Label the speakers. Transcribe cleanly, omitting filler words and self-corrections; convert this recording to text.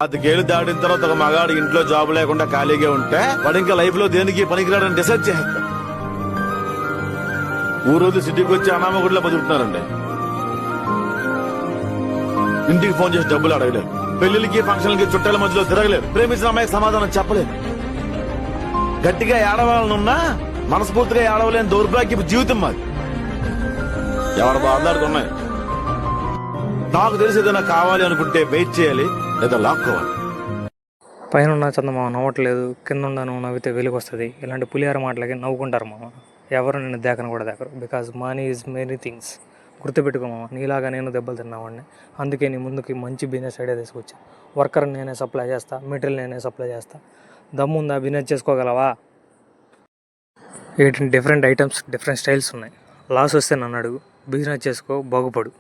Speaker 1: పాతికేళ్ళు దాటిన తర్వాత ఒక మగాడు ఇంట్లో జాబ్ లేకుండా ఖాళీగా ఉంటే వాడు ఇంకా లైఫ్ లో దేనికి పనికిరాడని డిసైడ్ చేస్తాడు. ఊరోజు సిటీకి వచ్చి అనామకుడిలో బతుకుతున్నారండి. ఇంటికి ఫోన్ చేసి డబ్బులు అడగలేరు, పెళ్లికి ఫంక్షన్లకి చుట్టాల మధ్యలో తిరగలేరు, ప్రేమించిన అమ్మాయికి సమాధానం చెప్పలేరు. గట్టిగా ఏడవాలనున్నా మనస్ఫూర్తిగా ఏడవలేని దౌర్భాగ్యపు జీవితం మాది. ఎవరు బాధలాడుతున్నాయి. నాకు తెలిసి ఏదైనా కావాలి అనుకుంటే వెయిట్ చేయాలి లేదా లాక్కోవాలి.
Speaker 2: పైన ఉన్న చందమామ నవ్వట్లేదు, కింద ఉన్న నువ్వు నవ్వితే వెలుగు వస్తుంది. ఇలాంటి పులిహార మాటలకి నవ్వుకుంటారు మామ. ఎవరు నిన్ను దేకను కూడా దేకరు. Because money is many things. గుర్తుపెట్టుకో మామ, నీలాగా నేను దెబ్బలు తిన్నావాడిని. అందుకే నీ ముందుకి మంచి బిజినెస్ ఐడియా తీసుకొచ్చా. వర్కర్ నేనే సప్లై చేస్తా, మెటీరియల్ నేనే సప్లై చేస్తా. దమ్ముందా బిజినెస్ చేసుకోగలవా? 18 డిఫరెంట్ ఐటమ్స్, డిఫరెంట్ స్టైల్స్ ఉన్నాయి. లాస్ వస్తే నన్ను అడుగు, బిజినెస్ చేసుకో, బాగుపడు.